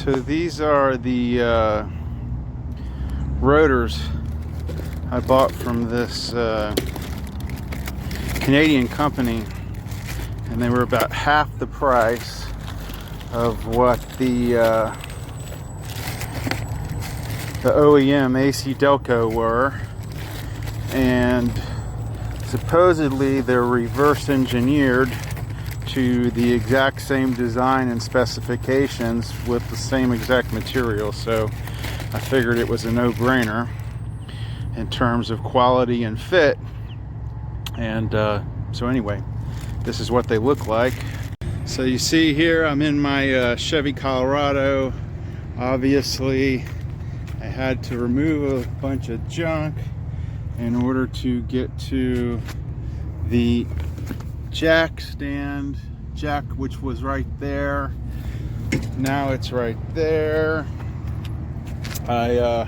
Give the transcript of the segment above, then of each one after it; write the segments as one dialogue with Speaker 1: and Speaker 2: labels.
Speaker 1: So these are the rotors I bought from this Canadian company, and they were about half the price of what the OEM AC Delco were, and supposedly they're reverse engineered to the exact same design and specifications with the same exact material. So I figured it was a no-brainer in terms of quality and fit. And so anyway, this is what they look like. So you see here, I'm in my Chevy Colorado. Obviously I had to remove a bunch of junk in order to get to the jack stand, which was right there. Now it's right there. I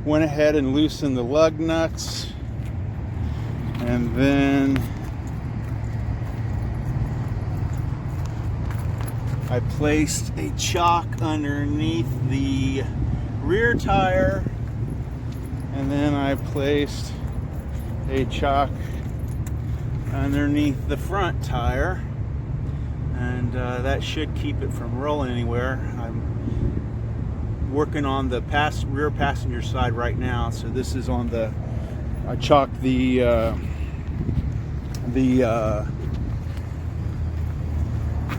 Speaker 1: went ahead and loosened the lug nuts, and then I placed a chock underneath the rear tire, and then I placed a chock underneath the front tire, and that should keep it from rolling anywhere. I'm working on the rear passenger side right now, so this is on the, I chalked the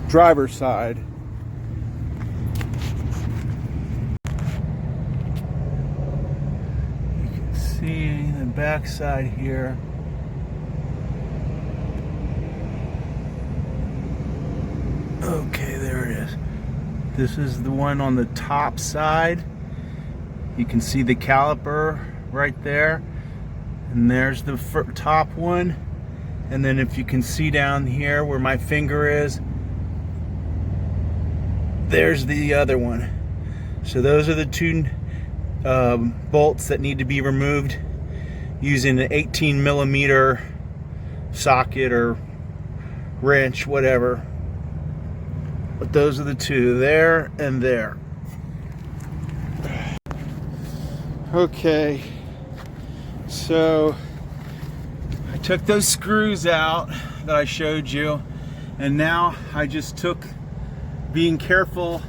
Speaker 1: driver's side. You can see the back side here. Okay, there it is. This is the one on the top side. You can see the caliper right there, and there's the top one. And then if you can see down here where my finger is, there's the other one. So those are the two bolts that need to be removed using an 18mm socket or wrench, whatever. But those are the two, there and there. Okay, so I took those screws out that I showed you, and now I just took, being careful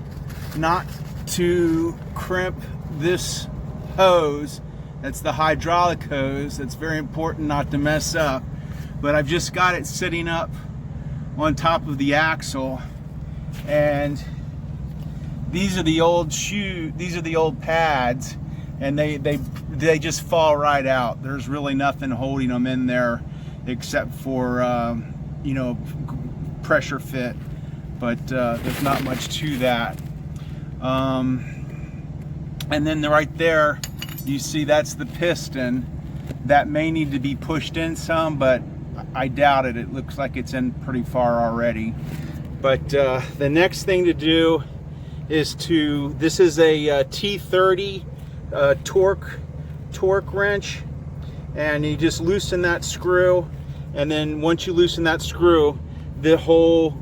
Speaker 1: not to crimp this hose. That's the hydraulic hose. That's very important not to mess up. But I've just got it sitting up on top of the axle, and these are the old pads, and they just fall right out. There's really nothing holding them in there except for you know, pressure fit, but there's not much to that. And then right there, you see that's the piston. That may need to be pushed in some, but I doubt it. It looks like it's in pretty far already. But the next thing to do is this is a T30 Torx wrench, and you just loosen that screw, and then once you loosen that screw, this whole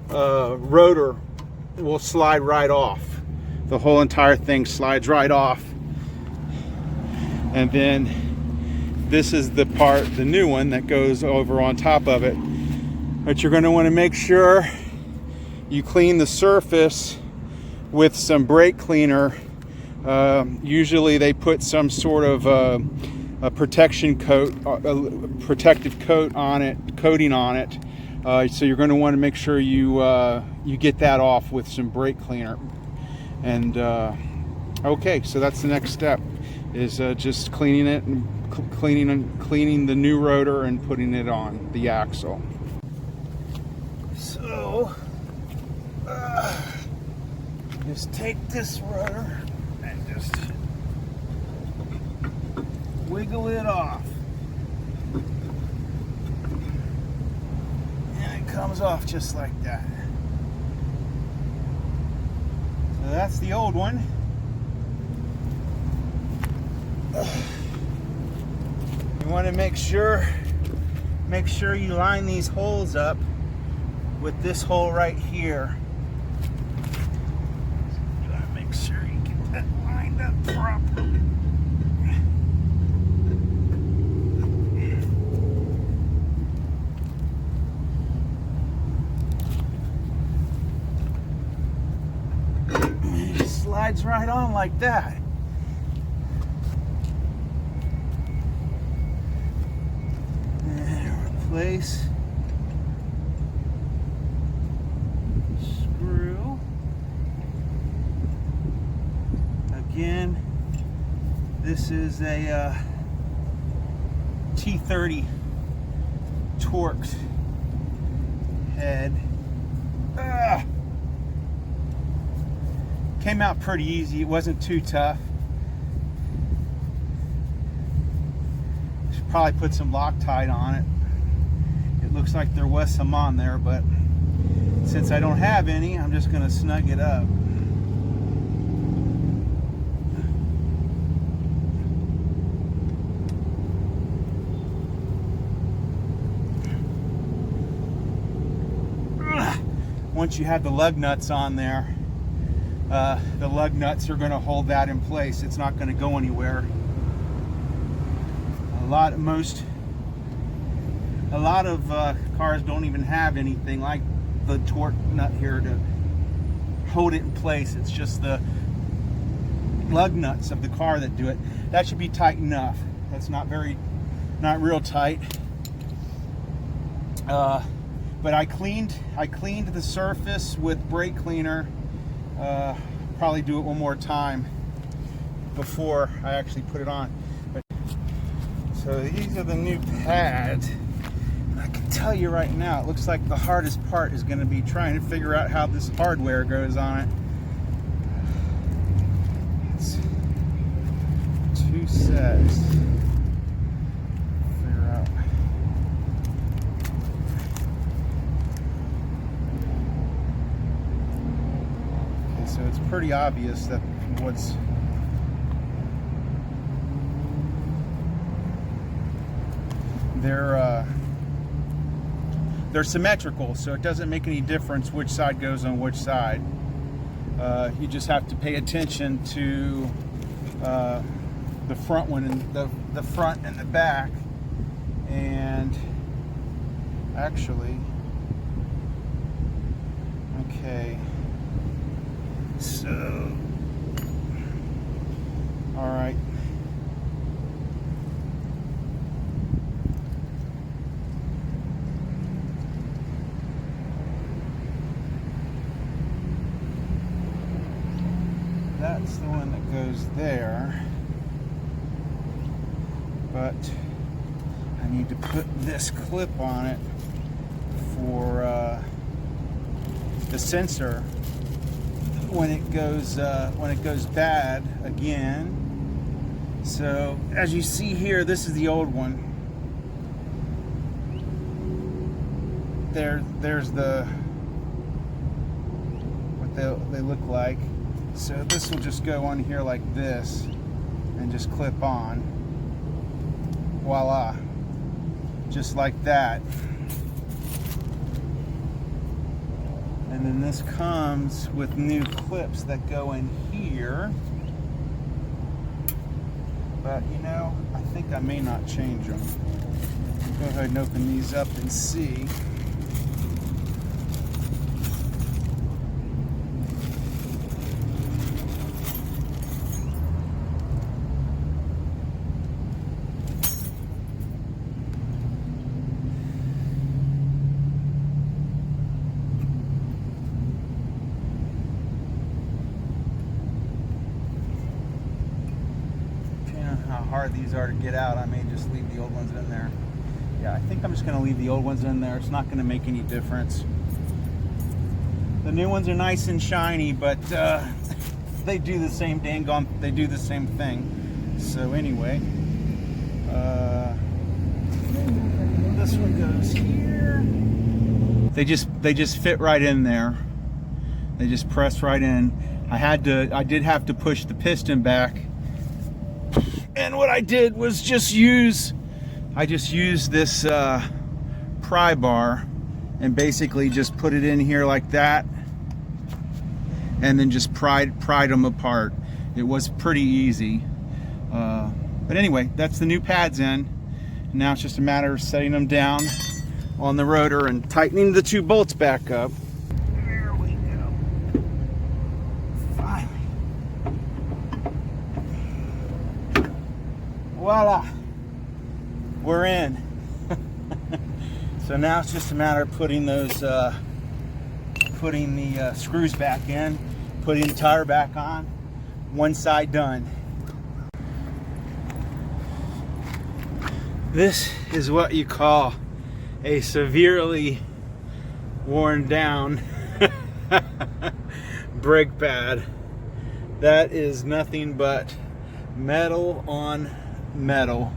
Speaker 1: rotor will slide right off. The whole entire thing slides right off. And then this is the part, the new one, that goes over on top of it. But you're going to want to make sure you clean the surface with some brake cleaner. Usually they put some sort of a protection coat, a protective coat on it, coating on it. So you're going to want to make sure you get that off with some brake cleaner. And okay, so that's the next step, is just cleaning it and cleaning the new rotor and putting it on the axle. So just take this rotor and just wiggle it off, and it comes off just like that. So that's the old one. You want to make sure you line these holes up with this hole right here. right on like that. And replace screw. Again, this is a T30 Torx head. Came out pretty easy. It wasn't too tough. Should probably put some Loctite on it. It looks like there was some on there, but since I don't have any, I'm just going to snug it up. Once you have the lug nuts on there, the lug nuts are going to hold that in place. It's not going to go anywhere. A lot of cars don't even have anything like the torque nut here to hold it in place. It's just the lug nuts of the car that do it. That should be tight enough. That's not real tight. But I cleaned the surface with brake cleaner. Probably do it one more time before I actually put it on. So these are the new pads. And I can tell you right now, it looks like the hardest part is going to be trying to figure out how this hardware goes on it. It's 2 sets. Figure out. So it's pretty obvious that they're symmetrical, so it doesn't make any difference which side goes on which side. You just have to pay attention to the front one and the front and the back. And actually, okay. So, all right. That's the one that goes there. But I need to put this clip on it for the sensor when it goes bad again. So as you see here, this is the old one. There's what they look like. So this will just go on here like this and just clip on. Voila, just like that. And then this comes with new clips that go in here. But you know, I think I may not change them. Go ahead and open these up and see. How hard these are to get out, I may just leave the old ones in there. Yeah, I think I'm just going to leave the old ones in there. It's not going to make any difference. The new ones are nice and shiny, but they do the same they do the same thing. So anyway, this one goes here. They just fit right in there. They just press right in. I did have to push the piston back. And what I did was just use this pry bar and basically just put it in here like that, and then just pried them apart. It was pretty easy. But anyway, that's the new pads in. Now it's just a matter of setting them down on the rotor and tightening the 2 bolts back up. There we go. Finally. voila, we're in. So now it's just a matter of putting those, putting the screws back in, putting the tire back on. One side done. This is what you call a severely worn down brake pad. That is nothing but metal on metal.